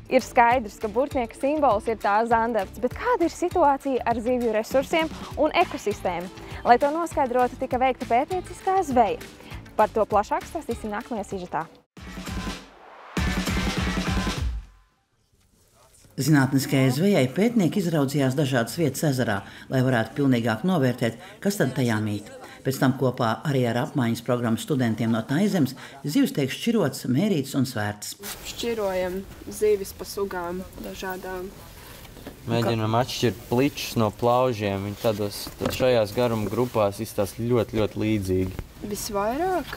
Ir skaidrs, ka burtnieka simbols ir tā zandarts, bet kāda ir situācija ar zivju resursiem un ekosistēmu? Lai to noskaidrotu, tika veikta pētnieciskā zveja. Par to plašāk stāstīsim nākamajā sižetā. Zinātniskajai zvejai pētnieki izraudzījās dažādas vietas ezerā, lai varētu pilnīgāk novērtēt, kas tad tajā mīt. Pēc tam kopā arī ar apmaiņas programmas studentiem no Taizemes zivis tiek šķirotas, mērītas un svērtas. Šķirojam zivis pa sugām dažādām. Mēģinām atšķirt pličus no plaužiem. Viņi tādos šajās garuma grupās izstās ļoti, ļoti līdzīgi. Visvairāk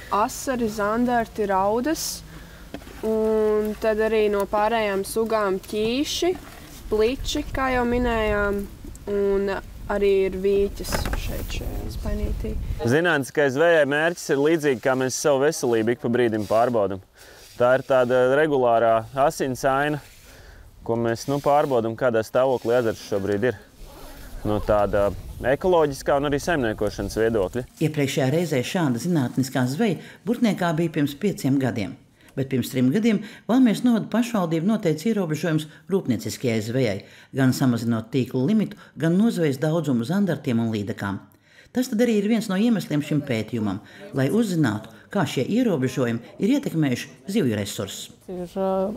asari, zandarti, raudas, un tad arī no pārējām sugām ķīši, pliči, kā jau minējām, un arī ir vīķis šeit spainītī. Zinātniskai zvejai mērķis ir līdzīgi, kā mēs savu veselību ik pa brīdim pārbaudam. Tā ir tāda regulārā asinsaina, ko mēs pārbaudam, kādā stāvoklī ezers šobrīd ir. No tāda ekoloģiskā un arī saimniekošanas viedokļa. Iepriekšējā reizē šāda zinātniskā zveja Burtniekā bija pirms 5 gadiem. Bet pirms 3 gadiem Valmieras novada pašvaldība noteica ierobežojumus rūpnieciskajai zvejai, gan samazinot tīklu limitu, gan nozvejas daudzumu zandartiem un līdekām. Tas tad arī ir viens no iemesliem šim pētījumam, lai uzzinātu, kā šie ierobežojumi ir ietekmējuši zivju resursus. Ir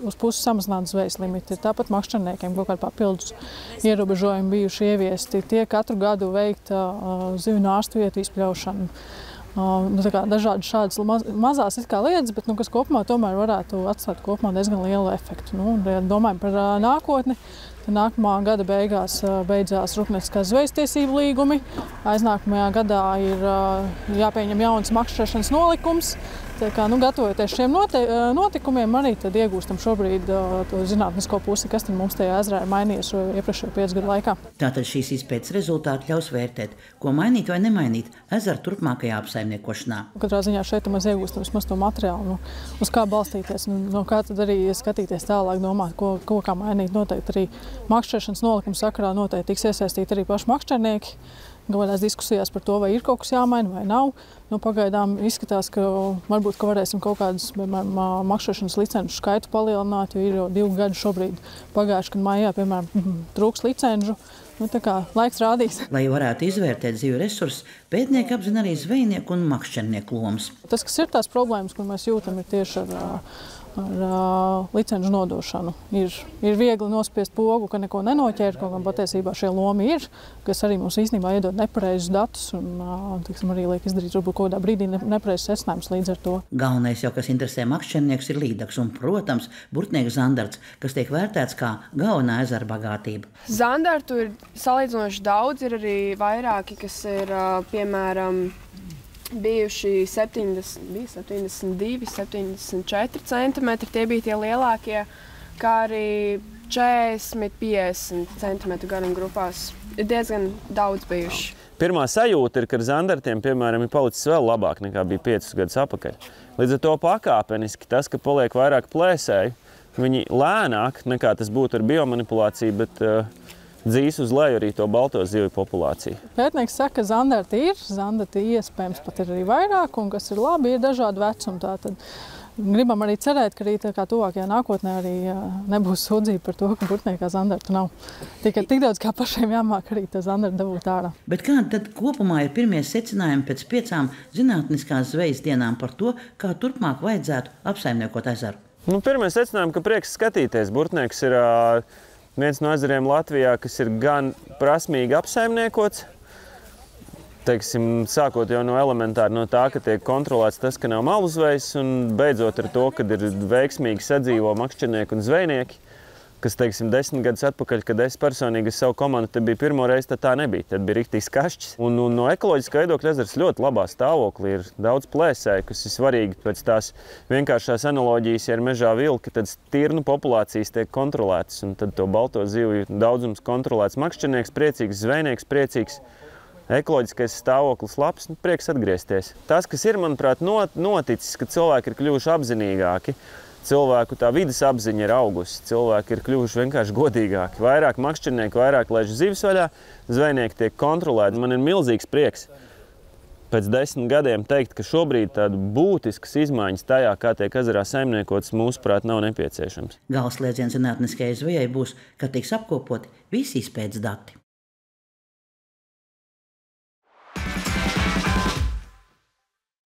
uz pusi samazināti zvejas limiti, tāpat makšķerniekiem kaut kādi papildus ierobežojumi bijuši ieviesti. Tiek katru gadu veikta zivju nārstu vietu izpļaušana. Dažādi šādas mazās lietas, bet kas kopumā tomēr varētu atstāt kopumā diezgan lielu efektu. Ja domājam par nākotni, tad nākamā gada beigās beidzās rūpnieciskās zvejas tiesību līgumi. Aiznākamajā gadā ir jāpieņem jauns makšķerēšanas nolikums. Tā kā, gatavojoties šiem notikumiem, arī tad iegūstam šobrīd to zinātnisko pusi, kas tad mums tajā ezerā ir mainījies iepriekšējo 5 gadu laikā. Tātad šīs izpētes rezultāti ļaus vērtēt, ko mainīt vai nemainīt ezera turpmākajā apsaimniekošanā. Katrā ziņā šeit mēs iegūstam vismaz to materiālu, uz kā balstīties, no kā tad arī skatīties tālāk, domāt, ko kā mainīt. Noteikti arī makšķerēšanas nolikuma sakarā noteikti tiks iesaistīti arī paši makšķernieki. Galvenās diskusijās par to, vai ir kaut kas jāmaina vai nav. Pagaidām izskatās, ka varbūt varēsim kaut kādus, piemēram, makšķerēšanas licenču skaitu palielināt, jo ir jau 2 gadi šobrīd pagājuši, kad maijā, piemēram, trūks licenču. Tā kā laiks rādīs. Lai varētu izvērtēt zivju resursus, pētnieki apzina arī zvejnieku un makšķernieku lomas. Tas, kas ir tās problēmas, ko mēs jūtam, ir tieši ar licenču nodošanu. Ir viegli nospiest pogu, ka neko nenoķēra, kaut gan patiesībā šie lomi ir, kas arī mums īstenībā iedod nepareizus datus un arī liek izdarīt varbūt kaut kādā brīdī nepareizus secinājumus līdz ar to. Galvenais jau, kas interesē makšķernieks, ir līdaks un, protams, burtnieka zandarts, kas tiek vērtēts kā galvenā ezera bagātība. Zandartu ir salīdzinoši daudz, ir arī vairāki, kas ir, piemēram, bijuši 72, 74 centimetri, tie bija tie lielākie, kā arī 40-50 centimetru garuma grupās. Ir diezgan daudz bijuši. Pirmā sajūta ir, ka ar zandartiem, piemēram, ir palicis vēl labāk nekā bija 5 gadus atpakaļ. Līdz ar to pakāpeniski tas, ka paliek vairāk plēsēju, viņi lēnāk nekā tas būtu ar biomanipulāciju, bet dzīs uz leju arī to balto zivju populāciju. Pētnieks saka, ka zandarti iespējams pat ir arī vairāk, un kas ir labi, ir dažādi vecumi. Tātad gribam arī cerēt, ka arī tuvākajā nākotnē arī nebūs sūdzība par to, ka burtniekā zandartu nav. Tikai tik daudz, kā pašiem jāmāk arī to zandartu dabūt ārā. Bet kādi tad kopumā ir pirmie secinājumi pēc 5 zinātniskās zvejas dienām par to, kā turpmāk vajadzētu apsaimniekot ezeru? Pirmie secinājumi, ka prieks skatīties. Burtnieks ir viens no ezeriem Latvijā, kas ir gan prasmīgi apsaimniekots, teiksim, sākot jau no elementāri no tā, ka tiek kontrolēts tas, ka nav malu zvejas, un beidzot ar to, ka ir veiksmīgi sadzīvo makšķernieki un zvejnieki, kas, teiksim, 10 gadus atpakaļ, kad es personīgi ar savu komandu te biju pirmo reizi, tad tā nebija. Tad bija riktīgs kašķis. Un no ekoloģiskā viedokļa ezers ļoti labā stāvoklī, ir daudz plēsēju, kas ir svarīgi pēc tās vienkāršās analoģijas, ja ir mežā vilki, tad stirnu populācijas tiek kontrolētas, un tad to balto zivju daudzums kontrolēts. Makšķernieks priecīgs, zvejnieks priecīgs, ekoloģiskais stāvoklis labs, prieks atgriezties. Tas, kas ir, manuprāt, noticis, ka cilvēki ir kļuvuši apzinīgāki, cilvēku tā vides apziņa ir augusi, cilvēki ir kļuvuši vienkārši godīgāki. Vairāk makšķernieki, vairāk laiž zivis vaļā, zvejnieki tiek kontrolēti. Man ir milzīgs prieks, pēc 10 gadiem teikt, ka šobrīd tādu būtiskas izmaiņas tajā, kā tiek ezerā saimniekots, mūsuprāt, nav nepieciešams. Galvaslēdziens zinātniskajai zvejai būs, ka tiks apkopoti visi izpētes dati.